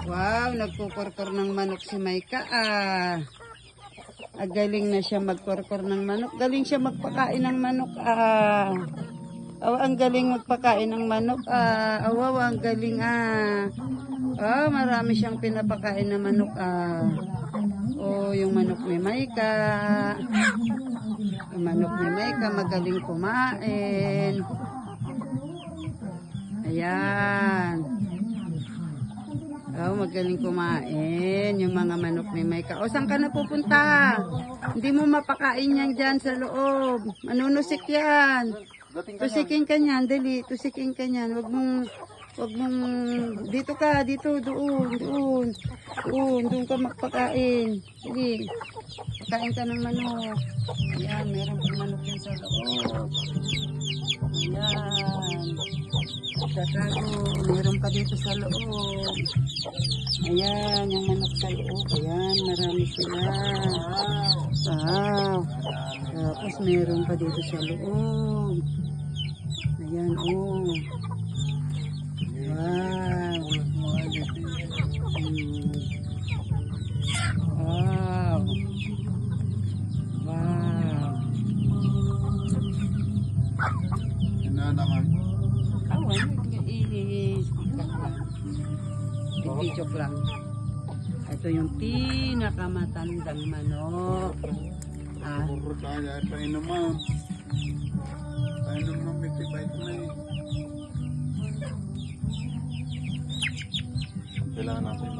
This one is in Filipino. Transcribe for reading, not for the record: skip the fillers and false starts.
Wow, nagkukorkor ng manok si Maika ah. Galing na siya magkorkor ng manok. Galing siya magpakain ng manok ah. Oh, ang galing magpakain ng manok ah. Oh, wow, ang galing ah. Oh, marami siyang pinapakain na manok ah. Oh, yung manok ni Maika. Yung manok ni Maika magaling kumain. Ayan. Oh, magaling kumain yung mga manok ni Maika. O, saan ka na pupunta? Hindi mo mapakain yan dyan sa loob. Manunusik yan. Tusikin ka niyan, dali. Tusikin ka niyan. Wag mong, dito ka, dito, doon ka magpakain. Sige, pakain ka ng manok. Ayan, meron pang manok yan sa loob. Ayan. Tatago, meron pa dito sa loob. Ayan, yung manok sa loob. Ayan, marami sila. Wow. Tapos meron pa dito sa loob. Ayan, oh. Wow. Wow. Wow. Nananakan. Awan, i-video lang. Ito yung pinakamatandang manok. Ah, Puro tayo, painom mo. Painom mo, mitibay ko na eh. Kailangan natin